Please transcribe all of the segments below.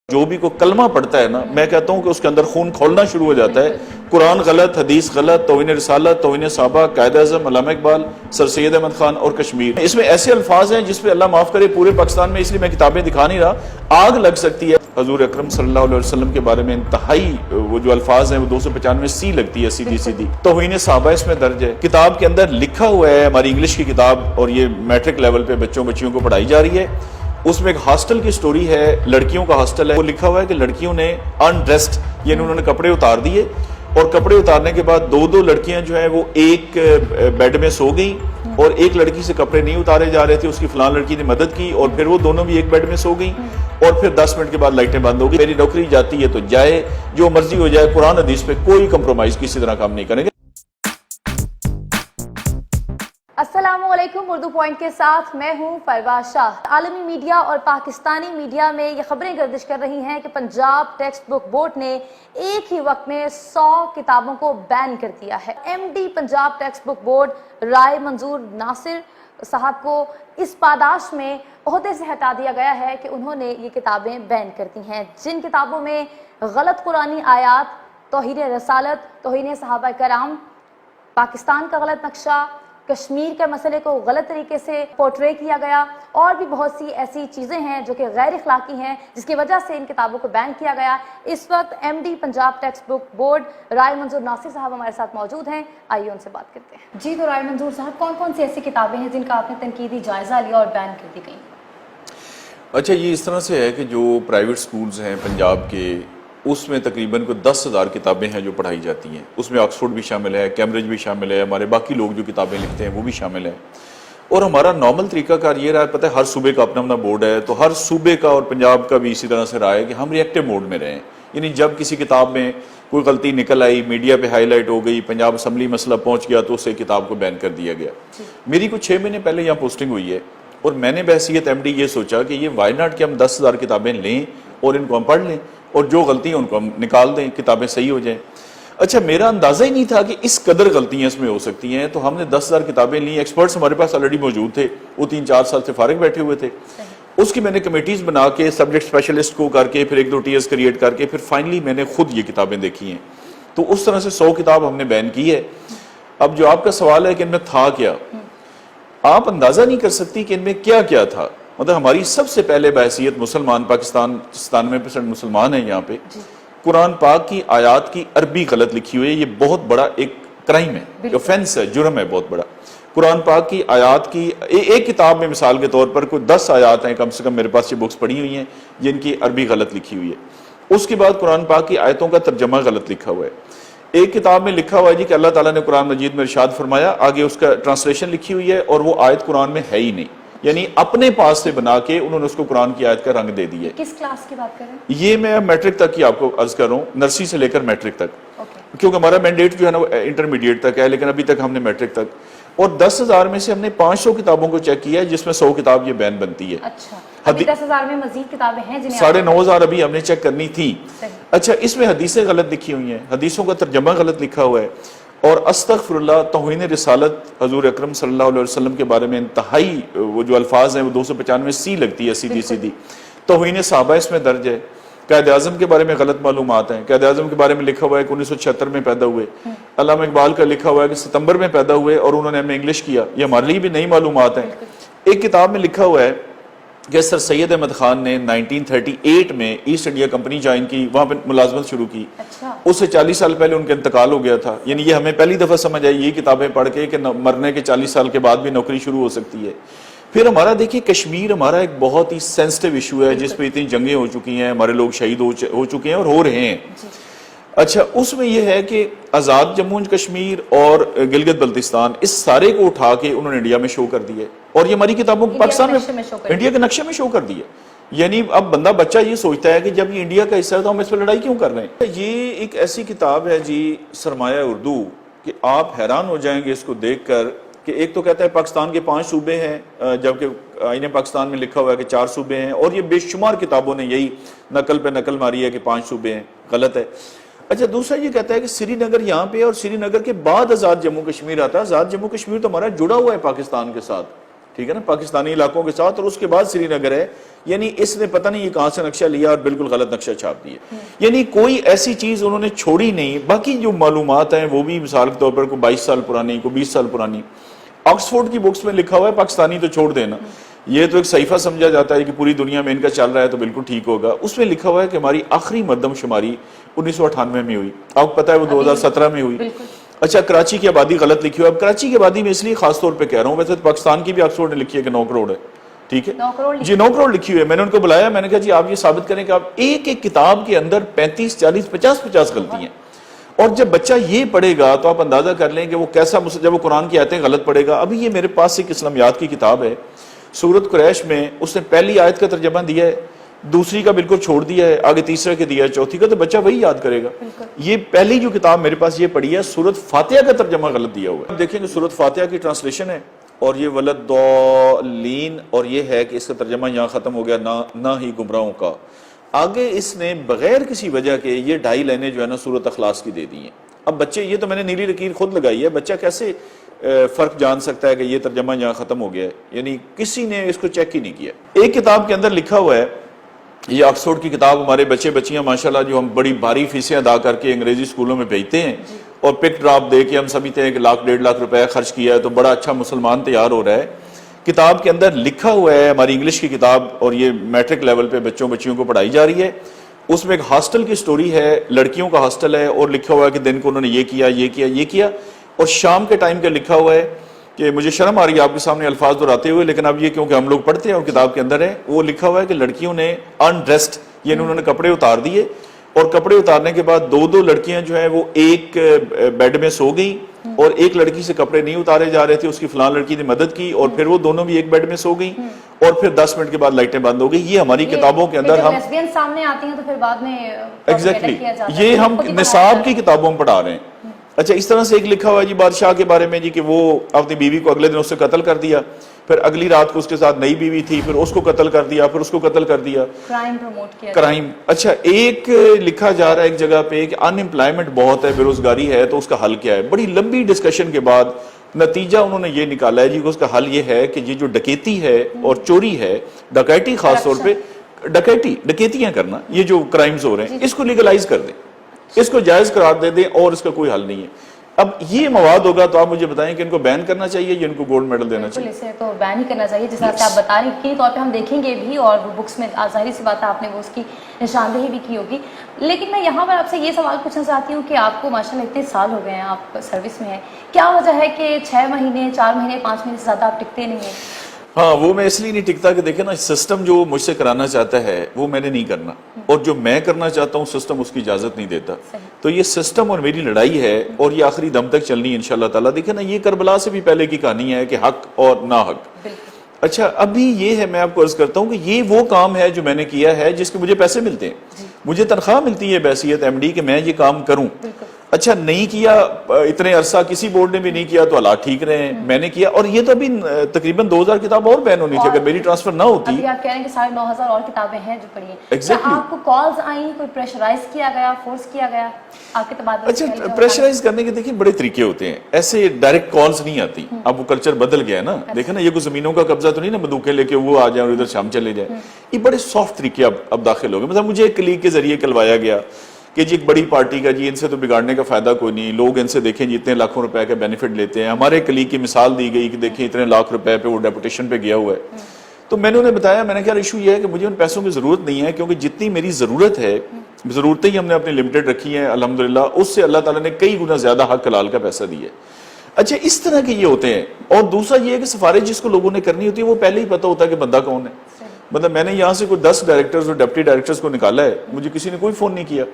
جو بھی کوئی کلمہ پڑھتا ہے نا، میں کہتا ہوں کہ اس کے اندر خون کھولنا شروع ہو جاتا ہے۔ قرآن غلط، حدیث غلط، توہین رسالت، توہین صحابہ، قائد اعظم علامہ اقبال، سر سید احمد خان اور کشمیر، اس میں ایسے الفاظ ہیں جس پہ اللہ معاف کرے پورے پاکستان میں، اس لیے میں کتابیں دکھا نہیں رہا، آگ لگ سکتی ہے۔ حضور اکرم صلی اللہ علیہ وسلم کے بارے میں انتہائی وہ جو الفاظ ہیں وہ 295 سی لگتی ہے، سیدھی سیدھی توہین صحابہ اس میں درج ہے۔ کتاب کے اندر لکھا ہوا ہے، ہماری انگلش کی کتاب، اور یہ میٹرک لیول پہ بچیوں کو پڑھائی جا رہی ہے، اس میں ایک ہاسٹل کی سٹوری ہے، لڑکیوں کا ہاسٹل ہے، وہ لکھا ہوا ہے کہ لڑکیوں نے انڈریسڈ، یعنی انہوں نے کپڑے اتار دیے، اور کپڑے اتارنے کے بعد دو لڑکیاں جو ہیں وہ ایک بیڈ میں سو گئیں، اور ایک لڑکی سے کپڑے نہیں اتارے جا رہے تھے، اس کی فلان لڑکی نے مدد کی، اور پھر وہ دونوں بھی ایک بیڈ میں سو گئیں، اور پھر 10 منٹ کے بعد لائٹیں بند ہو گئی۔ میری نوکری جاتی ہے تو جائے، جو مرضی ہو جائے، قرآن حدیث پہ کوئی کمپرومائز کسی طرح کام نہیں کریں گے۔ السلام علیکم، اردو پوائنٹ کے ساتھ میں ہوں پرواز شاہ۔ عالمی میڈیا اور پاکستانی میڈیا میں یہ خبریں گردش کر رہی ہیں کہ پنجاب ٹیکسٹ بک بورڈ نے ایک ہی وقت میں 100 کتابوں کو بین کر دیا ہے۔ M D Punjab text book board Rai Manzoor Nasir صاحب کو اس پاداش میں عہدے سے ہٹا دیا گیا ہے کہ انہوں نے یہ کتابیں بین کر دی ہیں، جن کتابوں میں غلط قرآنی آیات، توہین رسالت، توہین صحابہ کرام، پاکستان کا غلط نقشہ، کشمیر کے مسئلے کو غلط طریقے سے پورٹرے کیا گیا، اور بھی بہت سی ایسی چیزیں ہیں جو کہ غیر اخلاقی ہیں، جس کی وجہ سے ان کتابوں کو بین کیا گیا۔ اس وقت M D Punjab text book board Rai Manzoor Nasir صاحب ہمارے ساتھ موجود ہیں، آئیے ان سے بات کرتے ہیں۔ جی، تو رائے منظور صاحب، کون کون سی ایسی کتابیں ہیں جن کا آپ نے تنقیدی جائزہ لیا اور بین کر دی گئی؟ اچھا، یہ اس طرح سے ہے کہ جو پرائیویٹ سکولز ہیں پنجاب کے، اس میں تقریباً کوئی 10,000 کتابیں ہیں جو پڑھائی جاتی ہیں، اس میں آکسفورڈ بھی شامل ہے، کیمبرج بھی شامل ہے، ہمارے باقی لوگ جو کتابیں لکھتے ہیں وہ بھی شامل ہے۔ اور ہمارا نارمل طریقہ کار یہ رہا ہے، پتہ ہے ہر صوبے کا اپنا بورڈ ہے، تو ہر صوبے کا اور پنجاب کا بھی اسی طرح سے رہا ہے کہ ہم ری ایکٹیو موڈ میں رہیں، یعنی جب کسی کتاب میں کوئی غلطی نکل آئی، میڈیا پہ ہائی لائٹ ہو گئی، پنجاب اسمبلی مسئلہ پہنچ گیا، تو اسے کتاب کو بین کر دیا گیا۔ میری کچھ 6 مہینے پہلے یہاں پوسٹنگ ہوئی ہے، اور میں نے بحیثیت ایم ڈی یہ سوچا کہ یہ وائی ناٹ کہ ہم 10,000 کتابیں لیں اور ان کو ہم پڑھ لیں، اور جو غلطی ہیں ان کو ہم نکال دیں، کتابیں صحیح ہو جائیں۔ اچھا، میرا اندازہ ہی نہیں تھا کہ اس قدر غلطیاں اس میں ہو سکتی ہیں، تو ہم نے 10,000 کتابیں لیں، ایکسپرٹس ہمارے پاس آلریڈی موجود تھے، وہ 3-4 سال سے فارغ بیٹھے ہوئے تھے، اس کی میں نے کمیٹیز بنا کے سبجیکٹ اسپیشلسٹ کو کر کے، پھر 1-2 ٹیئرز کریٹ کر کے، پھر فائنلی میں نے خود یہ کتابیں دیکھی ہیں، تو اس طرح سے 100 کتاب ہم نے بین کی ہے۔ اب جو آپ کا سوال ہے کہ ان میں تھا کیا، آپ اندازہ نہیں کر سکتی کہ ان میں کیا کیا تھا۔ مطلب ہماری سب سے پہلے بحیثیت مسلمان، پاکستان 97% مسلمان ہیں یہاں پہ، قرآن پاک کی آیات کی عربی غلط لکھی ہوئی ہے، یہ بہت بڑا ایک کرائم ہے، اوفینس ہے، جرم ہے بہت بڑا۔ قرآن پاک کی آیات کی ایک کتاب میں مثال کے طور پر کوئی 10 آیات ہیں کم سے کم، میرے پاس یہ بکس پڑھی ہوئی ہیں جن کی عربی غلط لکھی ہوئی ہے۔ اس کے بعد قرآن پاک کی آیتوں کا ترجمہ غلط لکھا ہوا ہے۔ ایک کتاب میں لکھا ہوا ہے جی کہ اللہ تعالیٰ نے قرآن مجید میں ارشاد فرمایا، آگے اس کا ٹرانسلیشن لکھی ہوئی ہے اور وہ آیت قرآن میں ہے ہی نہیں، یعنی اپنے پاس سے بنا کے انہوں نے اس کو قرآن کی آیت کا رنگ دے دی ہے۔ کس کلاس کی بات کر رہے ہیں؟ یہ میں میٹرک تک کی آپ کو عرض کر رہا ہوں، نرسری سے لے کر میٹرک تک، کیونکہ ہمارا مینڈیٹ جو ہے نا وہ انٹرمیڈیٹ تک ہے، لیکن ابھی تک ہم نے میٹرک تک، اور 10,000 میں سے ہم نے 500 کتابوں کو چیک کیا ہے، جس میں 100 کتاب یہ بین بنتی ہے۔ اچھا، ابھی 10,000 میں مزید کتابیں ہیں جنہیں 9,500 ابھی ہم نے چیک کرنی تھی۔ اچھا، اس میں حدیثیں غلط لکھی ہوئی ہیں، حدیثوں کا ترجمہ غلط لکھا ہوا ہے، اور استغفر اللہ، توہین رسالت، حضور اکرم صلی اللہ علیہ وسلم کے بارے میں انتہائی وہ جو الفاظ ہیں وہ 295 سی لگتی ہے، سیدھی سیدھی توہین صحابہ اس میں درج ہے۔ قائد اعظم کے بارے میں غلط معلومات ہیں، قائد اعظم کے بارے میں لکھا ہوا ہے کہ 1976 میں پیدا ہوئے، علامہ اقبال کا لکھا ہوا ہے کہ ستمبر میں پیدا ہوئے اور انہوں نے ہمیں انگلش کیا، یہ ہمارے لیے بھی نئی معلومات ہیں۔ ایک کتاب میں لکھا ہوا ہے کہ سر سید احمد خان نے 1938 میں ایسٹ انڈیا کمپنی جوائن کی، وہاں پہ ملازمت شروع کی، اس سے 40 سال پہلے ان کا انتقال ہو گیا تھا، یعنی یہ ہمیں پہلی دفعہ سمجھ آئی یہ کتابیں پڑھ کے کہ مرنے کے 40 سال کے بعد بھی نوکری شروع ہو سکتی ہے۔ پھر ہمارا دیکھیے کشمیر ہمارا ایک بہت ہی سینسٹیو ایشو ہے، جس پہ اتنی جنگیں ہو چکی ہیں، ہمارے لوگ شہید ہو چکے ہیں اور ہو رہے ہیں۔ اچھا، اس میں یہ ہے کہ آزاد جموں کشمیر اور گلگت بلتستان، اس سارے کو اٹھا کے انہوں نے انڈیا میں شو کر دیا، اور یہ ہماری کتابوں کو پاکستان میں انڈیا کے نقشے میں شو کر دیا۔ یعنی اب بچہ یہ سوچتا ہے کہ جب یہ انڈیا کا حصہ ہے تو ہم اس پہ لڑائی کیوں کر رہے ہیں۔ یہ ایک ایسی کتاب ہے جی، سرمایہ اردو، کہ آپ حیران ہو جائیں گے اس کو دیکھ کر، کہ ایک تو کہتا ہے پاکستان کے 5 صوبے ہیں، جبکہ آئین پاکستان میں لکھا ہوا ہے کہ 4 صوبے ہیں، اور یہ بے شمار کتابوں نے یہی نقل پہ نقل ماری ہے کہ 5 صوبے ہیں، غلط ہے۔ اچھا، دوسرا یہ کہتا ہے کہ سری نگر یہاں پہ، اور سری نگر کے بعد آزاد جموں کشمیر آتا ہے۔ آزاد جموں کشمیر تو ہمارا جڑا ہوا ہے پاکستان کے ساتھ، ٹھیک ہے نا, پاکستانی علاقوں کے ساتھ, اور اس کے بعد سری نگر ہے. یعنی اس نے پتہ نہیں یہ کہاں سے نقشہ لیا اور بالکل غلط نقشہ چھاپ دیا. یعنی کوئی ایسی چیز انہوں نے چھوڑی نہیں. باقی جو معلومات ہیں وہ بھی مثال کے طور پر کوئی 22 سال پرانی, کوئی 20 سال پرانی. آکسفورڈ کی بکس میں لکھا ہوا ہے پاکستانی تو چھوڑ دینا, یہ تو ایک صحیفہ سمجھا جاتا ہے کہ پوری دنیا میں ان کا چل رہا ہے تو بالکل ٹھیک ہوگا. اس میں لکھا ہوا ہے کہ ہماری آخری مردم شماری 1998 میں ہوئی, آپ کو پتہ ہے وہ 2017 میں ہوئی. اچھا, کراچی کی آبادی غلط لکھی ہوئی. اب کراچی کی آبادی میں اس لیے خاص طور پہ کہہ رہا ہوں, ویسے پاکستان کی بھی آکسفورڈ نے لکھی ہے کہ 9 کروڑ ہے, ٹھیک ہے جی 9 کروڑ لکھی ہوئی ہے. میں نے ان کو بلایا, میں نے کہا جی آپ یہ ثابت کریں کہ آپ ایک ایک کتاب کے اندر 35 40 50 غلطی ہیں. اور جب بچہ یہ پڑھے گا تو آپ اندازہ کر لیں کہ وہ کیسا, جب وہ قرآن کی آیتیں غلط پڑھے گا. ابھی یہ میرے پاس ایک اسلامیات کی کتاب ہے, سورۃ قریش میں اس نے پہلی آیت کا ترجمہ دیا ہے, دوسری کا بالکل چھوڑ دیا ہے, آگے تیسرے کا دیا ہے, چوتھی کا, تو بچہ وہی یاد کرے گا. یہ پہلی جو کتاب میرے پاس یہ پڑھی ہے, سورۃ فاتحہ کا ترجمہ غلط دیا ہوا ہے. اب دیکھیں کہ سورۃ فاتحہ کی ٹرانسلیشن ہے اور یہ ولدالین, اور یہ ہے کہ اس کا ترجمہ یہاں ختم ہو گیا, نہ ہی گمراہوں کا. آگے اس نے بغیر کسی وجہ کے یہ 2.5 لائنیں جو ہے نا سورۃ اخلاص کی دے دی ہیں. اب بچے, یہ تو میں نے نیلی لکیر خود لگائی ہے, بچہ کیسے فرق جان سکتا ہے کہ یہ ترجمہ یہاں ختم ہو گیا ہے؟ یعنی کسی نے اس کو چیک ہی نہیں کیا. ایک کتاب کے اندر لکھا ہوا ہے, یہ آکسفورڈ کی کتاب, ہمارے بچے بچیاں ماشاءاللہ جو ہم بڑی بھاری فیسیں ادا کر کے انگریزی اسکولوں میں بھیجتے ہیں اور پک ڈراپ دے کے ہم سمجھتے ہیں کہ 1 لاکھ 1.5 لاکھ روپے خرچ کیا ہے تو بڑا اچھا مسلمان تیار ہو رہا ہے. کتاب کے اندر لکھا ہوا ہے, ہماری انگلش کی کتاب, اور یہ میٹرک لیول پہ بچیوں کو پڑھائی جا رہی ہے. اس میں ایک ہاسٹل کی سٹوری ہے, لڑکیوں کا ہاسٹل ہے, اور لکھا ہوا ہے کہ دن کو انہوں نے یہ کیا, اور شام کے ٹائم کا لکھا ہوا ہے کہ مجھے شرم آ رہی ہے آپ کے سامنے الفاظ دہراتے ہوئے, لیکن اب یہ کیونکہ ہم لوگ پڑھتے ہیں اور کتاب کے اندر ہے, وہ لکھا ہوا ہے کہ لڑکیوں نے انڈریسڈ, یعنی انہوں نے کپڑے اتار دیے, اور کپڑے اتارنے کے بعد 2 لڑکیاں جو ہیں وہ ایک بیڈ میں سو گئیں, اور ایک لڑکی سے کپڑے نہیں اتارے جا رہے تھے, اس کی فلان لڑکی نے مدد کی, اور پھر وہ دونوں بھی ایک بیڈ میں سو گئیں, اور پھر 10 منٹ کے بعد لائٹیں بند ہو گئی. یہ ہماری کتابوں کے اندر ہم لیسبین سامنے آتی ہیں تو پھر بعد میں ایگزیکٹلی یہ ہم نصاب کی کتابوں میں پڑھا رہے ہیں. اچھا, اس طرح سے ایک لکھا ہوا ہے جی بادشاہ کے بارے میں, جی کہ وہ اپنی بیوی کو اگلے دن اس سے قتل کر دیا, پھر اگلی رات کو اس کے ساتھ نئی بیوی تھی, پھر اس کو قتل کر دیا, پھر اس کو قتل کر دیا, کرائم پروموٹ کیا, کرائم. اچھا, ایک لکھا جا رہا ہے ایک جگہ پہ کہ ان امپلائمنٹ بہت ہے, بے روزگاری ہے, تو اس کا حل کیا ہے. بڑی لمبی ڈسکشن کے بعد نتیجہ انہوں نے یہ نکالا ہے جی کہ اس کا حل یہ ہے کہ یہ جو ڈکیتی ہے اور چوری ہے, ڈکیتی خاص طور پہ ڈکیتیاں کرنا, یہ جو کرائمز ہو رہے ہیں اس کو لیگلائز کر دیں, اس کو جائز قرار دے دیں, اور اس کا کوئی حل نہیں ہے. اب یہ مواد ہوگا تو آپ مجھے بتائیں کہ ان کو بین کرنا چاہیے یا ان کو گولڈ میڈل دینا چاہیے؟ اسے تو بین ہی کرنا چاہیے, جس طرح سے آپ بتا رہی ہیں, طور پہ ہم دیکھیں گے بھی, اور بکس میں ظاہری سی بات ہے آپ نے وہ اس کی نشاندہی بھی کی ہوگی. لیکن میں یہاں پر آپ سے یہ سوال پوچھنا چاہتی ہوں کہ آپ کو ماشاءاللہ اتنے سال ہو گئے ہیں, آپ سروس میں ہیں, کیا وجہ ہے کہ 6 مہینے 4 مہینے 5 مہینے سے زیادہ آپ ٹکتے نہیں ہیں؟ ہاں, وہ میں اس لیے نہیں ٹکتا کہ دیکھیں نا, سسٹم جو مجھ سے کرانا چاہتا ہے وہ میں نے نہیں کرنا, اور جو میں کرنا چاہتا ہوں سسٹم اس کی اجازت نہیں دیتا. تو یہ سسٹم اور میری لڑائی ہے, اور یہ آخری دم تک چلنی ہے انشاءاللہ تعالیٰ. دیکھیں نا, یہ کربلا سے بھی پہلے کی کہانی ہے کہ حق اور نا حق. اچھا, ابھی یہ ہے, میں آپ کو عرض کرتا ہوں کہ یہ وہ کام ہے جو میں نے کیا ہے جس کے مجھے پیسے ملتے ہیں, مجھے تنخواہ ملتی ہے بحیثیت ایم ڈی کہ میں یہ کام کروں. اچھا, نہیں کیا اتنے عرصہ کسی بورڈ نے بھی نہیں کیا تو حالات ٹھیک رہے ہیں, میں نے کیا, اور یہ تو ابھی تقریباً 2000 کتاب اور بین ہونی تھی اگر میری ٹرانسفر نہ ہوتی. ابھی آپ کہہ رہے ہیں کہ 9,500 اور کتابیں ہیں جو پڑھی ہیں. کیا آپ کو کالز آئیں, کوئی پریشرائز کیا گیا, فورس کیا گیا آپ کے تبادلے؟ اچھا, پریشرائز کرنے کے دیکھیں بڑے طریقے ہوتے ہیں, ایسے ڈائریکٹ کالز نہیں آتی. اب وہ کلچر بدل گیا ہے نا, دیکھیں نا, یہ کوئی زمینوں کا قبضہ تو نہیں نا, بندوقیں لے کے وہ آ جائیں اور ادھر شام چلے جائیں. یہ بڑے سافٹ طریقے اب داخل ہو گئے. مثلا مجھے ایک کلیگ کے ذریعے کلوایا گیا کہ جی ایک بڑی پارٹی کا, جی ان سے تو بگاڑنے کا فائدہ کوئی نہیں, لوگ ان سے دیکھیں جی اتنے لاکھوں روپے کا بینیفٹ لیتے ہیں. ہمارے کلیگ کی مثال دی گئی کہ دیکھیں اتنے لاکھ روپے پہ وہ ڈیپوٹیشن پہ گیا ہوا ہے. تو میں نے انہیں بتایا, میں نے کہا ایشو یہ ہے کہ مجھے ان پیسوں کی ضرورت نہیں ہے, کیونکہ جتنی میری ضرورت ہے, ضرورتیں ہی ہم نے اپنی لمیٹڈ رکھی ہیں الحمدللہ, اس سے اللہ تعالیٰ نے کئی گنا زیادہ حق حلال کا پیسہ دیا ہے. اچھا, اس طرح کے یہ ہوتے ہیں. اور دوسرا یہ ہے کہ سفارش جس کو لوگوں نے کرنی ہوتی ہے وہ پہلے ہی پتہ ہوتا ہے کہ بندہ کون ہے. مطلب میں نے یہاں سے کوئی 10 ڈائریکٹرز اور ڈپٹی ڈائریکٹرز کو نکالا ہے, مجھے کسی نے کوئی فون نہیں کیا.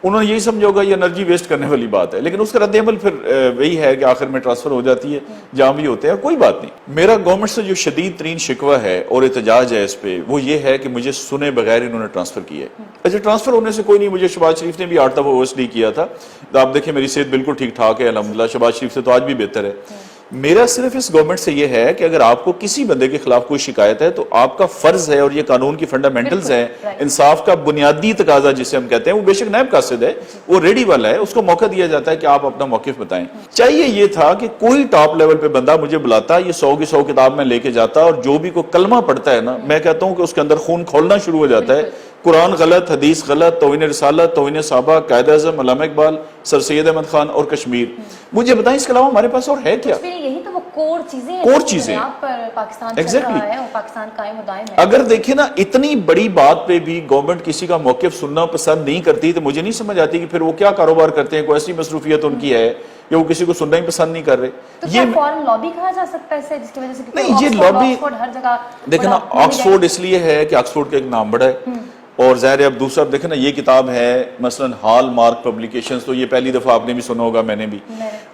انہوں نے یہی سمجھا ہوگا یہ انرجی ویسٹ کرنے والی بات ہے, لیکن اس کا رد عمل پھر وہی ہے کہ آخر میں ٹرانسفر ہو جاتی ہے, جہاں بھی ہوتے ہیں. کوئی بات نہیں. میرا گورنمنٹ سے جو شدید ترین شکوہ ہے اور احتجاج ہے اس پہ, وہ یہ ہے کہ مجھے سنے بغیر انہوں نے ٹرانسفر کیا ہے. اچھا, ٹرانسفر ہونے سے کوئی نہیں, مجھے شہباز شریف نے بھی 8 دفعہ OSD کیا تھا. آپ دیکھیں میری صحت بالکل ٹھیک ٹھاک ہے الحمدللہ, شہباز شریف سے تو آج بھی بہتر ہے. میرا صرف اس گورنمنٹ سے یہ ہے کہ اگر آپ کو کسی بندے کے خلاف کوئی شکایت ہے تو آپ کا فرض ہے, اور یہ قانون کی فنڈامنٹلز ہیں, انصاف کا بنیادی تقاضا جسے ہم کہتے ہیں, وہ بے شک نائب قاصد ہے, وہ ریڈی والا ہے, اس کو موقع دیا جاتا ہے کہ آپ اپنا موقف بتائیں. چاہیے یہ تھا کہ کوئی ٹاپ لیول پہ بندہ مجھے بلاتا, یہ 100 کی 100 کتاب میں لے کے جاتا, اور جو بھی کوئی کلمہ پڑھتا ہے نا, میں کہتا ہوں کہ اس کے اندر خون کھولنا شروع ہو جاتا ہے. قرآن غلط, حدیث غلط, توہین رسالت, توہین صحابہ, قائد اعظم, علامہ اقبال, سر سید احمد خان اور کشمیر. مجھے بتائیں اس کے علاوہ ہمارے پاس اور ہے کیا؟ یہی تو وہ کور چیزیں ہیں, کور چیزیں پر پاکستان چل رہا ہے اور پاکستان قائم و دائم ہے. اگر دیکھیں نا, اتنی بڑی بات پہ بھی گورنمنٹ کسی کا موقف سننا پسند نہیں کرتی, تو مجھے نہیں سمجھ آتی کہ پھر وہ کیا کاروبار کرتے ہیں, کوئی ایسی مصروفیت ان کی ہے یا وہ کسی کو سننا ہی پسند نہیں کر رہے. تو کیا فورن لابی کہا جا سکتا ہے اسے, جس کی وجہ سے نہیں, یہ لابی ہر جگہ دیکھیں نا, آکسفورڈ اس لیے ہے کہ آکسفورڈ کا ایک نام بڑا ہے, اور ظاہر ہے اب دوسرا دیکھیں نا, یہ کتاب ہے مثلا ہال مارک پبلیکیشنز, تو یہ پہلی دفعہ آپ نے بھی سنا ہوگا, میں نے بھی.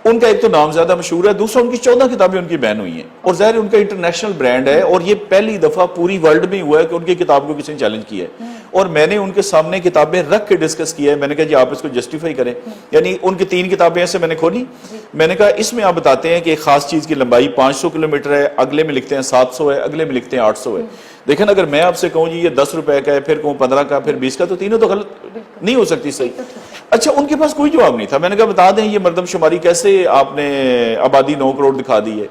ان کا ایک تو نام زیادہ مشہور ہے, دوسرا ان کی 14 کتابیں ان کی بین ہوئی ہیں, اور ظاہر ہے ان کا انٹرنیشنل برانڈ ہے, اور یہ پہلی دفعہ پوری ورلڈ میں ہوا ہے کہ ان کی کتاب کو کسی نے چیلنج کیا ہے. اور میں نے ان کے سامنے کتابیں رکھ کے ڈسکس کیا ہے, میں نے کہا جی آپ اس کو جسٹیفائی کریں. یعنی ان کی 3 کتابیں ایسے میں نے کھولی, میں نے کہا اس میں آپ بتاتے ہیں کہ ایک خاص چیز کی لمبائی 500 کلومیٹر ہے, اگلے میں لکھتے ہیں 700 ہے, اگلے میں لکھتے ہیں 800 ہے. دیکھیں اگر میں آپ سے کہوں جی یہ 10 روپے کا ہے, پھر کہوں 15 کا, پھر 20 کا, تو تینوں تو غلط نہیں ہو سکتی صحیح. اچھا, ان کے پاس کوئی جواب نہیں تھا. میں نے کہا بتا دیں یہ مردم شماری کیسے آپ نے آبادی 9 کروڑ دکھا دی ہے.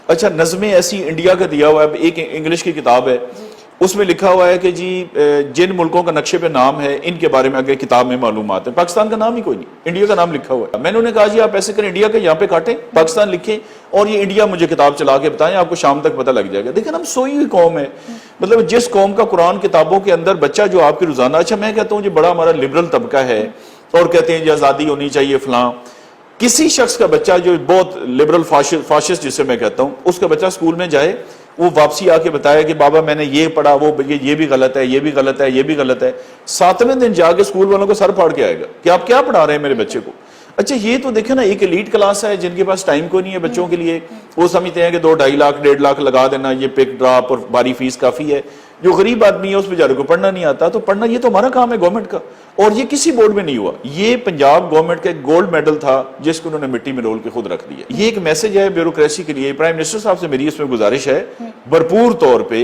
اچھا, نظمیں ایسی انڈیا کا دیا ہوا ہے, ایک انگلش کی کتاب ہے, اس میں لکھا ہوا ہے کہ جی جن ملکوں کا نقشے پہ نام ہے ان کے بارے میں اگر کتاب میں معلومات ہیں. پاکستان کا نام ہی کوئی نہیں, انڈیا کا نام لکھا ہوا ہے. میں نے انہیں کہا جی آپ ایسے کریں, انڈیا کا یہاں پہ کاٹیں, پاکستان لکھیں, اور یہ انڈیا مجھے کتاب چلا کے بتائیں, آپ کو شام تک پتہ لگ جائے گا. دیکھیں ہم سوئی ہوئی قوم ہے, مطلب جس قوم کا قرآن کتابوں کے اندر بچہ جو آپ کی روزانہ, اچھا میں کہتا ہوں جی بڑا ہمارا لبرل طبقہ ہے, اور کہتے ہیں جی آزادی ہونی چاہیے فلاں. کسی شخص کا بچہ جو بہت لبرل فاشسٹ جسے میں کہتا ہوں, اس کا بچہ اسکول میں جائے, وہ واپسی آ کے بتایا کہ بابا میں نے یہ پڑھا, وہ یہ بھی غلط ہے, یہ بھی غلط ہے, یہ بھی غلط ہے. 7ویں دن جا کے اسکول والوں کو سر پھاڑ کے آئے گا کہ آپ کیا پڑھا رہے ہیں میرے بچے کو. اچھا, یہ تو دیکھیں نا ایک ایلیٹ کلاس ہے جن کے پاس ٹائم کو نہیں ہے بچوں کے لیے. وہ سمجھتے ہیں کہ 2-2.5 لاکھ 1.5 لاکھ لگا دینا, یہ پک ڈراپ اور باری فیس کافی ہے. جو غریب آدمی ہے اس بیچارے کو پڑھنا نہیں آتا, تو پڑھنا یہ تو ہمارا کام ہے گورنمنٹ کا, اور یہ کسی بورڈ میں نہیں ہوا. یہ پنجاب گورنمنٹ کا ایک گولڈ میڈل تھا جس کو انہوں نے مٹی میں رول کے خود رکھ دیا. یہ ایک میسج ہے بیوروکریسی کے لیے. پرائم منسٹر صاحب سے میری اس میں گزارش ہے بھرپور طور پہ,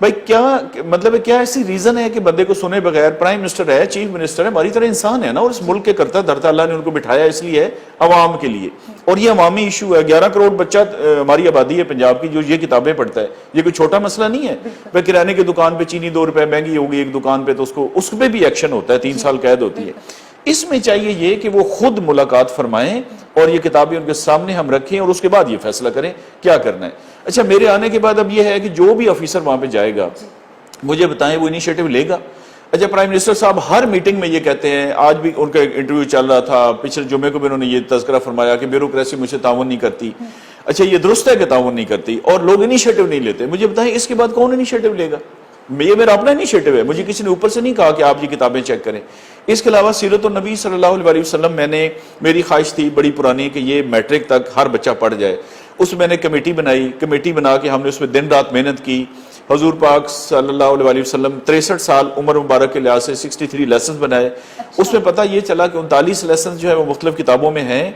بھائی کیا مطلب ہے, کیا ایسی ریزن ہے کہ بندے کو سنے بغیر, پرائم منسٹر ہے, چیف منسٹر ہے, ہماری طرح انسان ہے نا, اور اس ملک کے کرتا دھرتا اللہ نے ان کو بٹھایا اس لیے ہے عوام کے لیے, اور یہ عوامی ایشو ہے. 11 کروڑ بچہ ہماری آبادی ہے پنجاب کی جو یہ کتابیں پڑھتا ہے, یہ کوئی چھوٹا مسئلہ نہیں ہے. بھائی کرانے کی دکان پہ چینی 2 روپے مہنگی ہوگی ایک دکان پہ, تو اس پہ بھی ایکشن ہوتا ہے, 3 سال قید ہوتی ہے. اس میں چاہیے یہ کہ وہ خود ملاقات فرمائیں, اور یہ کتابیں ان کے سامنے ہم رکھیں, اور اس کے بعد یہ فیصلہ کریں کیا کرنا ہے. اچھا, میرے آنے کے بعد اب یہ ہے کہ جو بھی آفیسر وہاں پہ جائے گا, مجھے بتائیں وہ انیشیٹو لے گا. اچھا, پرائم منسٹر صاحب ہر میٹنگ میں یہ کہتے ہیں, آج بھی ان کا انٹرویو چل رہا تھا, پچھلے جمعے کو بھی انہوں نے یہ تذکرہ فرمایا کہ بیوروکریسی مجھ سے تعاون نہیں کرتی. اچھا, یہ درست ہے کہ تعاون نہیں کرتی, اور لوگ انیشیٹو نہیں لیتے. مجھے بتائیں اس کے بعد کون انیشیٹو لے گا؟ یہ میرا اپنا انیشیٹو ہے, مجھے کسی نے اوپر سے نہیں کہا کہ آپ یہ کتابیں چیک کریں. اس کے علاوہ سیرت النبی صلی اللہ علیہ وسلم, میری خواہش تھی بڑی پرانی کہ یہ میٹرک تک ہر بچہ پڑھ جائے. اس میں نے کمیٹی بنائی, کمیٹی بنا کے ہم نے اس میں دن رات محنت کی. حضور پاک صلی اللہ علیہ وسلم 63 سال عمر مبارک کے لحاظ سے 63 لیسنز بنائے. اس میں پتہ یہ چلا کہ 39 لیسنز جو ہے وہ مختلف کتابوں میں ہیں,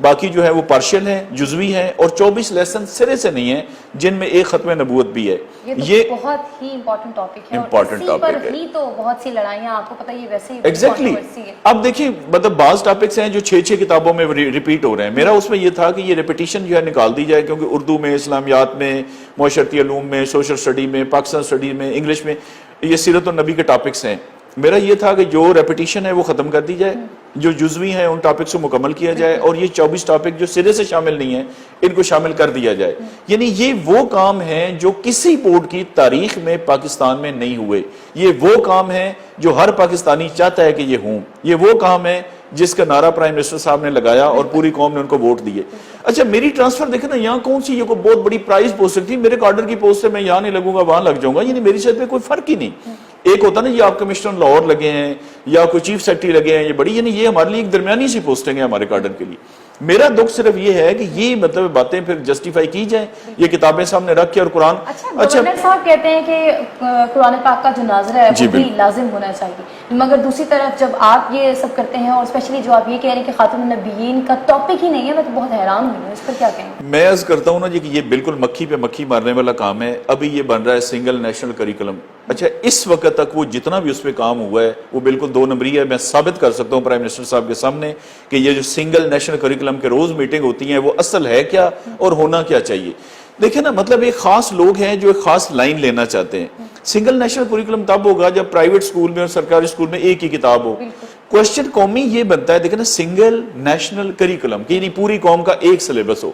باقی جو ہے وہ پارشل ہیں, جزوی ہیں, اور 24 لیسن سرے سے نہیں ہیں جن میں ایک ختم نبوت بھی ہے. یہ بہت ہی امپورٹنٹ ٹاپک ہے, اور اسی پر ہی تو بہت سی لڑائیاں آپ کو پتہ یہ ویسے ہی ایگزیکٹلی. اب دیکھیں مطلب بعض ٹاپکس ہیں جو 6 کتابوں میں ریپیٹ ہو رہے ہیں. میرا اس میں یہ تھا کہ یہ ریپیٹیشن جو ہے نکال دی جائے, کیونکہ اردو میں, اسلامیات میں, معاشرتی علوم میں, سوشل سٹڈی میں, پاکستان سٹڈی میں, انگلش میں, یہ سیرت النبی کے ٹاپکس ہیں. میرا یہ تھا کہ جو ریپیٹیشن ہے وہ ختم کر دی جائے, جو جزوی ہیں ان ٹاپکس کو مکمل کیا جائے, اور یہ 24 ٹاپک جو سرے سے شامل نہیں ہیں ان کو شامل کر دیا جائے. یعنی یہ وہ کام ہیں جو کسی بورڈ کی تاریخ میں پاکستان میں نہیں ہوئے. یہ وہ کام ہیں جو ہر پاکستانی چاہتا ہے کہ یہ ہوں. یہ وہ کام ہے جس کا نعرہ پرائم منسٹر صاحب نے لگایا اور پوری قوم نے ان کو ووٹ دیے. اچھا, میری ٹرانسفر دیکھیں نا, یہاں کون سی یہ کوئی بہت بڑی پرائز پوسٹ تھی, میرے کارڈر کی پوسٹ سے میں یہاں نہیں لگوں گا وہاں لگ جاؤں گا, یعنی میری صحت پہ کوئی فرق ہی نہیں. ایک ہوتا نا یہ آپ کمشنر لاہور لگے ہیں یا کوئی چیف سیکرٹری لگے ہیں, یہ بڑی, یعنی یہ ہمارے لیے ایک درمیانی سی پوسٹنگ ہے ہمارے کارڈر کے لیے. میرا دکھ صرف یہ ہے کہ یہ مطلب باتیں پھر جسٹیفائی کی جائیں، یہ کتابیں سامنے رکھ کے اور قرآن گورنر صاحب کہتے ہیں کہ قرآن پاک کا جو ناظرہ ہے وہ بھی لازم ہونا چاہیے، مگر دوسری طرف جب آپ یہ سب کرتے ہیں اور اسپیشلی جو آپ یہ کہہ رہے ہیں کہ خاتم النبیین کا ٹاپک ہی نہیں ہے، میں تو بہت حیران ہوں، اس پر کیا کہیں؟ میں عرض کرتا ہوں نا جی کہ یہ بالکل مکھی پہ مکھی مارنے والا کام ہے. ابھی یہ بن رہا ہے سنگل نیشنل کریکولم. اچھا اس وقت تک وہ جتنا بھی اس پہ کام ہوا ہے وہ بالکل 2 نمبری ہے. میں ثابت کر سکتا ہوں پرائم منسٹر صاحب کے سامنے کہ یہ جو سنگل نیشنل کریکولم کے روز میٹنگ ہوتی ہیں وہ اصل ہے کیا اور ہونا کیا چاہیے. دیکھیں نا مطلب ایک خاص لوگ ہیں جو ایک خاص لائن لینا چاہتے ہیں. سنگل نیشنل کریکولم تب ہوگا جب پرائیویٹ سکول میں اور سرکاری سکول میں ایک ہی کتاب ہو. کوشچن قومی یہ بنتا ہے دیکھیں نا سنگل نیشنل کریکولم کہ یعنی پوری قوم کا ایک سلیبس ہو.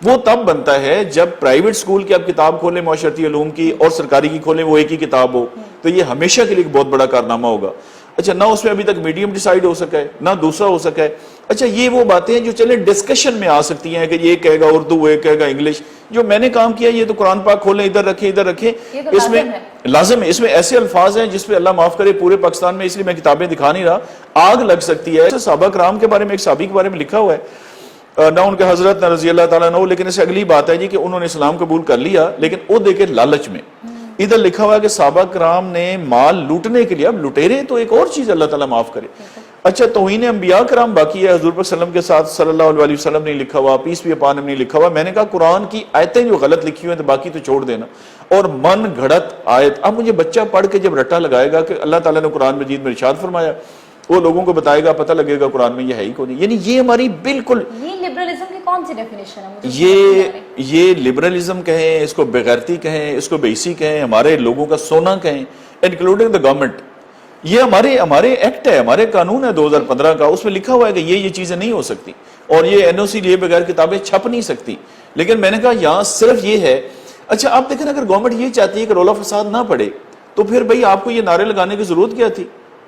وہ تب بنتا ہے جب پرائیویٹ سکول کی آپ کتاب کھولیں معاشرتی علوم کی اور سرکاری کی کھولیں وہ ایک ہی کتاب ہو. تو یہ ہمیشہ کے لیے ایک بہت بڑا کارنامہ ہوگا. اچھا نہ اس میں ابھی تک میڈیم ڈیسائیڈ ہو سکا ہے نہ دوسرا ہو سکا ہے. اچھا یہ وہ باتیں ہیں جو چلیں ڈسکشن میں آ سکتی ہیں کہ یہ کہے گا اردو یہ کہے گا انگلش. جو میں نے کام کیا یہ تو قرآن پاک کھولیں ادھر رکھیں. اس میں لازم ہے، اس میں ایسے الفاظ ہیں جس پہ اللہ معاف کرے پورے پاکستان میں، اس لیے میں کتابیں دکھا نہیں رہا، آگ لگ سکتی ہے. صحابہ کرام کے بارے میں ایک صحابی کے بارے میں لکھا ہوا ہے، نہ ان کے حضرت نہ رضی اللہ تعالیٰ عنہ، لیکن اس سے اگلی بات ہے جی کہ انہوں نے اسلام قبول کر لیا لیکن وہ دیکھے لالچ میں. ادھر لکھا ہوا ہے کہ صحابہ کرام نے مال لوٹنے کے لیے، اب لٹیرے تو ایک اور چیز اللہ تعالیٰ معاف کرے. اچھا توہین انبیاء کرام باقی ہے، حضور پر وسلم کے ساتھ صلی اللہ علیہ وسلم نہیں لکھا ہوا، پیس بھی اپان نہیں لکھا ہوا. میں نے کہا قرآن کی آیتیں جو غلط لکھی ہوئی ہیں تو باقی تو چھوڑ دینا. اور من گھڑت آیت، اب مجھے بچہ پڑھ کے جب رٹا لگائے گا کہ اللہ تعالیٰ نے قرآن مجید میں ارشاد فرمایا، وہ لوگوں کو بتائے گا، پتہ لگے گا قرآن میں یہ ہے ہی کون. یعنی یہ ہماری بالکل لبرلزم کی کون سی ڈیفینیشن ہے؟ یہ لبرلزم کہیں، اس کو بغیرتی کہیں، اس کو بیسی کہیں، ہمارے لوگوں کا سونا کہیں، انکلوڈنگ دا گورنمنٹ. یہ ہمارے ایکٹ ہے، ہمارے قانون ہے 2015 کا، اس میں لکھا ہوا ہے کہ یہ چیزیں نہیں ہو سکتی اور یہ این او سی لیے بغیر کتابیں چھپ نہیں سکتی. لیکن میں نے کہا یہاں صرف یہ ہے. اچھا آپ دیکھیں اگر گورنمنٹ یہ چاہتی ہے کہ رولا فساد نہ پڑے تو پھر بھئی آپ کو یہ نعرے لگانے کی ضرورت کیا تھی؟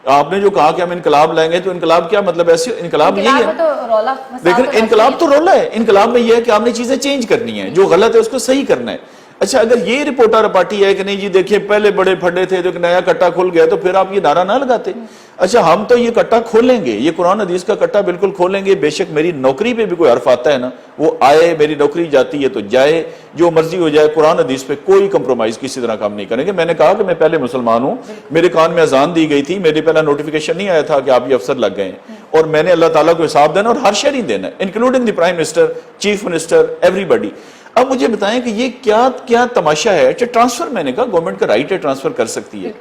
آپ نے جو کہا کہ ہم انقلاب لائیں گے تو انقلاب کیا مطلب؟ ایسے انقلاب یہی ہے. لیکن انقلاب تو رولا ہے. انقلاب میں یہ ہے کہ آپ نے چیزیں چینج کرنی ہیں، جو غلط ہے اس کو صحیح کرنا ہے. اچھا اگر یہ رپورٹر رپاٹی ہے کہ نہیں جی دیکھیں پہلے بڑے پھڈے تھے تو ایک نیا کٹا کھل گیا تو پھر آپ یہ نعرہ نہ لگاتے. اچھا ہم تو یہ کٹا کھولیں گے، یہ قرآن حدیث کا کٹا بالکل کھولیں گے. بے شک میری نوکری پہ بھی کوئی حرف آتا ہے نا وہ آئے، میری نوکری جاتی ہے تو جائے، جو مرضی ہو جائے. قرآن حدیث پہ کوئی کمپرومائز کسی طرح کام نہیں کریں گے. میں نے کہا کہ میں پہلے مسلمان ہوں، میرے کان میں اذان دی گئی تھی، میرے پہلا نوٹیفیکیشن نہیں آیا تھا کہ آپ یہ افسر لگ گئے ہیں اور میں نے اللہ تعالیٰ کو حساب دینا اور ہر شہری دینا، including the prime minister, chief minister, everybody. اب مجھے بتائیں کہ یہ کیا تماشا ہے؟ اچھا ٹرانسفر میں نے کہا گورنمنٹ کا رائٹ ہے، ٹرانسفر کر سکتی ہے،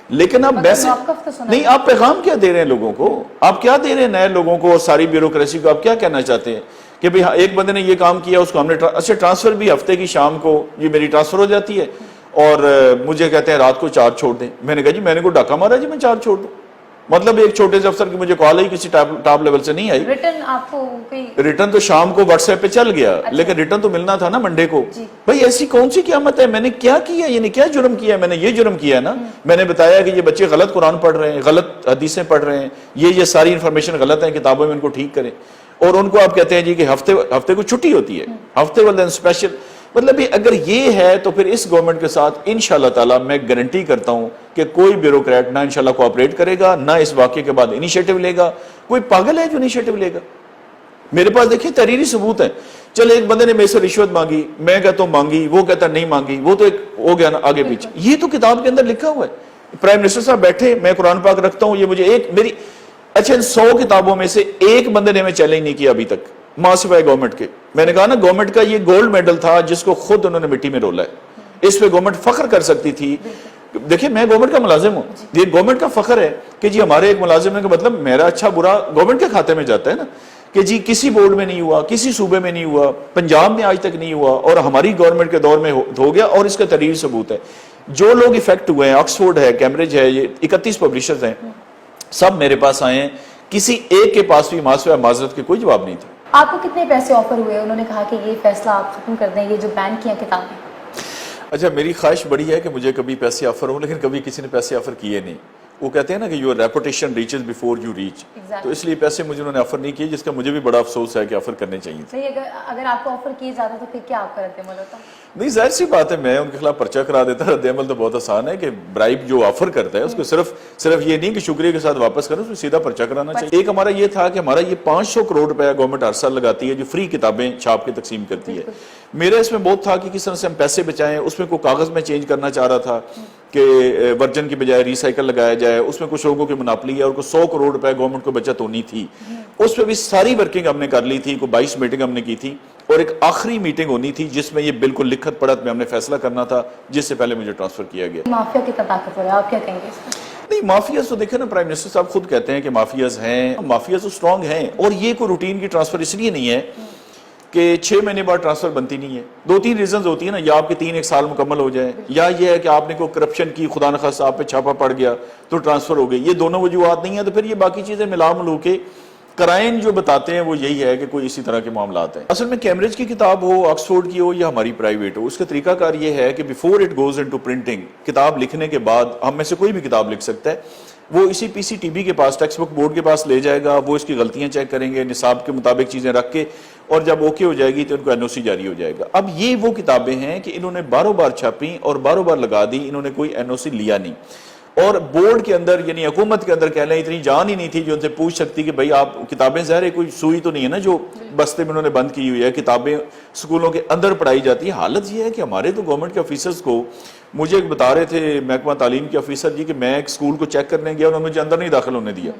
لیکن آپ میسج نہیں، آپ پیغام کیا دے رہے ہیں لوگوں کو؟ آپ کیا دے رہے ہیں نئے لوگوں کو اور ساری بیوروکریسی کو؟ آپ کیا کہنا چاہتے ہیں کہ بھئی ایک بندے نے یہ کام کیا اس کو ہم نے اچھا ٹرانسفر بھی ہفتے کی شام کو یہ میری ٹرانسفر ہو جاتی ہے اور مجھے کہتے ہیں رات کو چارج چھوڑ دیں. میں نے کہا جی میں نے کوئی ڈاکہ مارا جی میں چارج چھوڑ دوں؟ مطلب ایک چھوٹے سے افسر کی مجھے کال آئی کسی ٹاپ لیول سے نہیں آئی. ریٹرن تو شام کو واٹس ایپ پہ چل گیا لیکن ریٹرن تو ملنا تھا نا منڈے کو. بھئی ایسی کون سی قیامت ہے؟ میں نے کیا کیا؟ یعنی کیا جرم کیا ہے؟ میں نے یہ جرم کیا ہے نا، میں نے بتایا کہ یہ بچے غلط قرآن پڑھ رہے ہیں، غلط حدیثیں پڑھ رہے ہیں، یہ ساری انفارمیشن غلط ہے کتابوں میں، ان کو ٹھیک کریں. اور ان کو آپ کہتے ہیں جی کہ ہفتے کو چھٹی ہوتی ہے، ہفتے والے دن اسپیشل. مطلب اگر یہ ہے تو پھر اس گورنمنٹ کے ساتھ انشاءاللہ تعالی میں گارنٹی کرتا ہوں کہ کوئی بیوروکریٹ نہ انشاءاللہ کوآپریٹ کرے گا، نہ اس واقعے کے بعد انیشیٹو لے گا. کوئی پاگل ہے جو انیشیٹو لے گا؟ میرے پاس دیکھیں تحریری ثبوت ہے. چلے ایک بندے نے میرے سے رشوت مانگی، میں کہتا ہوں مانگی، وہ کہتا نہیں مانگی، وہ تو ایک ہو گیا نا آگے پیچھے. یہ تو کتاب کے اندر لکھا ہوا ہے. پرائم منسٹر صاحب بیٹھے، میں قرآن پاک رکھتا ہوں، یہ مجھے میری اچھا 100 کتابوں میں سے ایک بندے نے ہمیں چیلنج نہیں کیا ابھی تک، ماں سوائے گورنمنٹ کے. میں نے کہا نا گورنمنٹ کا یہ گولڈ میڈل تھا جس کو خود انہوں نے مٹی میں رولا ہے. اس پہ گورنمنٹ فخر کر سکتی تھی. دیکھیں میں گورنمنٹ کا ملازم ہوں، یہ گورنمنٹ کا فخر ہے کہ جی ہمارے ایک ملازم ہے کہ مطلب میرا اچھا برا گورنمنٹ کے کھاتے میں جاتا ہے نا، کہ جی کسی بورڈ میں نہیں ہوا، کسی صوبے میں نہیں ہوا، پنجاب میں آج تک نہیں ہوا اور ہماری گورنمنٹ کے دور میں ہو گیا. اور اس کا تحریری ثبوت ہے. جو لوگ افیکٹ ہوئے ہیں، آکسفورڈ ہے، کیمبرج ہے، یہ 31 پبلشرز ہیں، سب میرے پاس آئے ہیں. کسی ایک کے پاس بھی ماسوائے معذرت کے کوئی جواب نہیں تھا. آپ کو کتنے پیسے آفر ہوئے؟ انہوں نے کہا کہ یہ فیصلہ آپ ختم کر دیں، یہ جو بین کیا کتابیں. اچھا میری خواہش بڑی ہے کہ مجھے کبھی پیسے آفر ہوں، لیکن کبھی کسی نے پیسے آفر کیے نہیں. وہ کہتے ہیں نا کہ your reputation reaches before you reach, تو اس لیے پیسے مجھے انہوں نے آفر نہیں کیے، جس کا مجھے بھی بڑا افسوس ہے کہ آفر کرنے چاہیے. اگر آپ کو آفر کیے جاتا تو پھر کیا آپ کا رد عمل ہوتا؟ نہیں ظاہر سی بات ہے میں ان کے خلاف پرچہ کرا دیتا. رد عمل تو بہت آسان ہے کہ برائب جو آفر کرتا ہے اس کو صرف یہ نہیں کہ شکریہ کے ساتھ واپس کریں, اس میں سیدھا پرچہ کرانا چاہیے. ایک ہمارا یہ تھا کہ ہمارا یہ 500 کروڑ روپیہ گورنمنٹ ہر سال لگاتی ہے جو فری کتابیں چھاپ کے تقسیم کرتی ہے. میرا اس میں بہت تھا کہ کس طرح سے ہم پیسے بچائیں. اس میں کوئی کاغذ میں چینج کرنا چاہ رہا تھا کہ ورجن کی بجائے ریسائیکل لگایا جائے. اس میں کچھ لوگوں کی مناپلی ہے اور کوئی 100 کروڑ روپے گورنمنٹ کو بچت ہونی تھی. اس پہ بھی ساری ورکنگ ہم نے کر لی تھی, کوئی 22 میٹنگ ہم نے کی تھی اور ایک آخری میٹنگ ہونی تھی جس میں یہ بالکل لکھت پڑھت میں ہم نے فیصلہ کرنا تھا جس سے پہلے مجھے ٹرانسفر کیا گیا. مافیا کی طاقتور ہے, آپ کیا کہیں گے اس پر؟ نہیں مافیاز تو دیکھیں نا, پرائم منسٹر صاحب خود کہتے ہیں کہ مافیاز ہیں, مافیاز تو سٹرونگ ہیں. اور یہ کوئی روٹین کی ٹرانسفر اس لیے نہیں ہے کہ 6 مہینے بعد ٹرانسفر بنتی نہیں ہے. 2-3 ریزنز ہوتی ہیں نا, یا آپ کے 3 سال مکمل ہو جائیں, یا یہ ہے کہ آپ نے کوئی کرپشن کی, خدا نخواستہ آپ پہ چھاپا پڑ گیا تو ٹرانسفر ہو گئی. یہ دونوں وجوہات نہیں ہیں تو پھر یہ باقی چیزیں ملا ملو کے کرائن جو بتاتے ہیں وہ یہی ہے کہ کوئی اسی طرح کے معاملات ہیں. اصل میں کیمبرج کی کتاب ہو, آکسفورڈ کی ہو یا ہماری پرائیویٹ ہو, اس کا طریقہ کار یہ ہے کہ before it goes into printing, کتاب لکھنے کے بعد ہم میں سے کوئی بھی کتاب لکھ سکتا ہے, وہ اسی پی سی ٹی بی کے پاس, ٹیکسٹ بک بورڈ کے پاس لے جائے گا, وہ اس کی غلطیاں چیک کریں گے, نصاب کے مطابق چیزیں رکھ کے, اور جب اوکے ہو جائے گی تو ان کو این او سی جاری ہو جائے گا. اب یہ وہ کتابیں ہیں کہ انہوں نے باروں بار چھاپی اور باروں بار لگا دی, انہوں نے کوئی این او سی لیا نہیں. اور بورڈ کے اندر یعنی حکومت کے اندر کہہ لیں اتنی جان ہی نہیں تھی جو ان سے پوچھ سکتی کہ بھئی آپ کتابیں, ظاہر ہے کوئی سوئی تو نہیں ہے نا جو بستے میں انہوں نے بند کی ہوئی ہے, کتابیں سکولوں کے اندر پڑھائی جاتی ہیں. حالت یہ ہے کہ ہمارے تو گورنمنٹ کے آفیسرز کو, مجھے ایک بتا رہے تھے محکمہ تعلیم کے آفیسر جی کہ میں ایک سکول کو چیک کرنے گیا, انہوں نے مجھے اندر نہیں داخل ہونے دیا.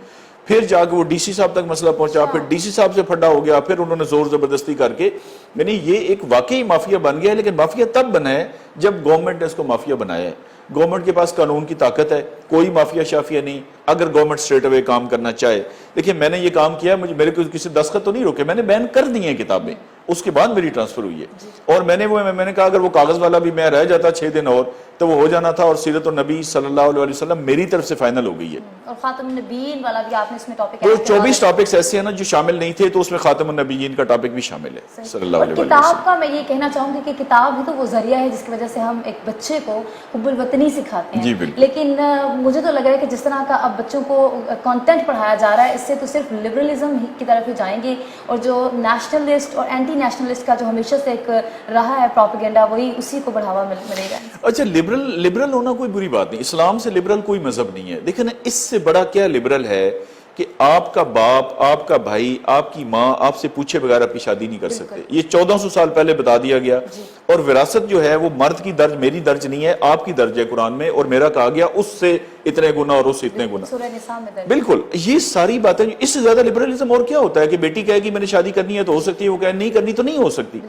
پھر جا کے وہ ڈی سی صاحب تک مسئلہ پہنچا, پھر ڈی سی صاحب سے پھڈا ہو گیا, پھر انہوں نے زور زبردستی کر کے, یعنی یہ ایک واقعی مافیا بن گیا ہے. لیکن مافیا تب بنا ہے جب گورنمنٹ نے اس کو مافیا بنایا ہے. گورنمنٹ کے پاس قانون کی طاقت ہے, کوئی مافیا شافیا نہیں. اگر گورنمنٹ اسٹریٹ اوے کام کرنا چاہے, دیکھیں میں نے یہ کام کیا, میرے کو کسی دستخط تو نہیں روکے, میں نے بین کر دی ہیں کتابیں, اس کے بعد میری ٹرانسفر ہوئی ہے. اور میں نے کہا اگر وہ کاغذ والا بھی میں رہ جاتا 6 دن اور تو وہ ہو جانا تھا, اور سیرت النبی صلی اللہ علیہ وسلم میری طرف سے فائنل ہو گئی ہے. اور خاتم النبیین والا بھی آپ نے اس میں ٹاپک وہ 24 ٹاپکس ایسے ہیں نا جو شامل نہیں تھے, تو اس میں خاتم النبیین کا ٹاپک بھی شامل ہے صلی اللہ علیہ وسلم. کتاب کا میں یہ کہنا چاہوں گی کہ کتاب ہی تو وہ ذریعہ ہے جس کی وجہ سے ہم ایک بچے کو حب الوطنی سکھاتے ہیں. لیکن مجھے تو لگ رہا ہے کہ جس طرح کا اب بچوں کو کانٹینٹ پڑھایا جا رہا ہے, اس سے تو صرف لبرلزم کی طرف ہی جائیں گے, اور جو نیشنلسٹ اور اینٹی نیشنلسٹ کا جو ہمیشہ سے ایک رہا ہے پروپیگنڈا, وہی اسی کو بڑھاوا ملے گا. اچھا لبرل ہونا کوئی بری بات نہیں, اسلام سے لبرل کوئی مذہب نہیں ہے. دیکھیں نا, اس سے بڑا کیا لبرل ہے کہ آپ کا باپ, آپ کا بھائی, آپ کی ماں آپ سے پوچھے بغیر آپ کی شادی نہیں کر سکتے. یہ 1400 سال پہلے بتا دیا گیا. اور وراثت جو ہے وہ مرد کی درج میری درج نہیں ہے, آپ کی درج ہے قرآن میں, اور میرا کہا گیا اس سے اتنے گنا اور اس سے اتنے گنا. سورہ نساء میں بالکل یہ ساری باتیں. اس سے زیادہ لبرلزم اور کیا ہوتا ہے کہ بیٹی کہے گی میں نے شادی کرنی ہے تو ہو سکتی ہے, وہ کہے نہیں کرنی تو نہیں ہو سکتی.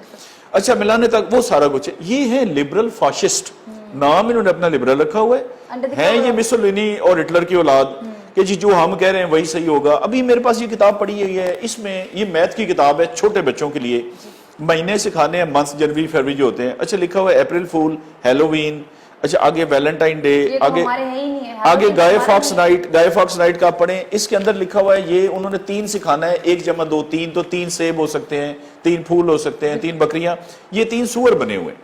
اچھا ملانے تک وہ سارا کچھ ہے. یہ ہے لبرل فاشسٹ, نام انہوں نے اپنا لبرل رکھا ہوا ہے یہ مسولینی اور ہٹلر کی اولاد کہ جی جو ہم کہہ رہے ہیں وہی صحیح ہوگا. ابھی میرے پاس یہ کتاب پڑھی ہوئی ہے, اس میں یہ میتھ کی کتاب ہے چھوٹے بچوں کے لیے, مہینے سکھانے ہیں, منتھ جنوری فروری جو ہوتے ہیں. اچھا لکھا ہوا ہے اپریل فول, ہیلووین, اچھا آگے ویلنٹائن ڈے, آگے گائے فاکس نائٹ کا آپ پڑھیں. اس کے اندر لکھا ہوا ہے یہ انہوں نے 3 سکھانا ہے, 1 جمع 2 3, تو 3 سیب ہو سکتے ہیں, 3 پھول ہو سکتے ہیں, 3 بکریاں, یہ 3 سور بنے ہوئے.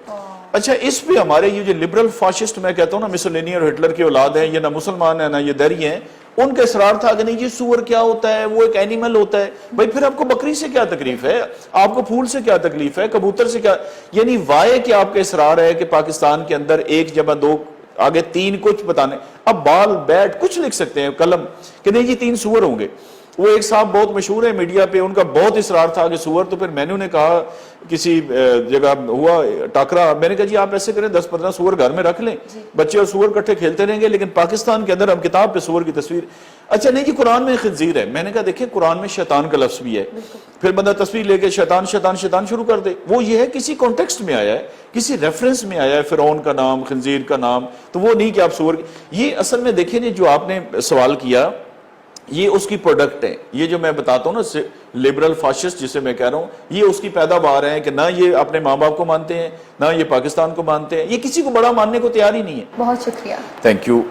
اچھا اس پہ ہمارے یہ جو لبرل فاشسٹ میں کہتا ہوں نا, مسولینی اور ہٹلر کی اولاد ہیں, یہ نہ مسلمان ہیں نہ یہ دری ہیں, ان کا اصرار تھا کہ نہیں یہ سور کیا ہوتا ہے, وہ ایک اینیمل ہوتا ہے. بھائی پھر آپ کو بکری سے کیا تکلیف ہے, آپ کو پھول سے کیا تکلیف ہے, کبوتر سے کیا, یعنی وائے کہ آپ کا اصرار ہے کہ پاکستان کے اندر 1 جمع 2 آگے 3 کچھ بتانے. اب بال بیٹ کچھ لکھ سکتے ہیں قلم کہ نہیں یہ 3 سور ہوں گے. وہ ایک صاحب بہت مشہور ہے میڈیا پہ, ان کا بہت اصرار تھا کہ سور, تو پھر میں نے انہیں کہا کسی جگہ ہوا ٹاکرا, میں نے کہا جی آپ ایسے کریں 10-15 سور گھر میں رکھ لیں, بچے اور سور کٹھے کھیلتے رہیں گے, لیکن پاکستان کے اندر ہم کتاب پہ سور کی تصویر. اچھا نہیں جی قرآن میں خنزیر ہے. میں نے کہا دیکھیں قرآن میں شیطان کا لفظ بھی ہے, پھر بندہ تصویر لے کے شیطان شیطان شیطان شروع کر دے. وہ یہ ہے کسی کانٹیکسٹ میں آیا ہے, کسی ریفرنس میں آیا ہے, فرعون کا نام, خنزیر کا نام, تو وہ نہیں کہ آپ سور. یہ اصل میں دیکھیں جی جو آپ نے سوال کیا یہ اس کی پروڈکٹ ہے. یہ جو میں بتاتا ہوں نا لبرل فاشسٹ جسے میں کہہ رہا ہوں, یہ اس کی پیداوار ہے کہ نہ یہ اپنے ماں باپ کو مانتے ہیں, نہ یہ پاکستان کو مانتے ہیں, یہ کسی کو بڑا ماننے کو تیار ہی نہیں ہے. بہت شکریہ. Thank you.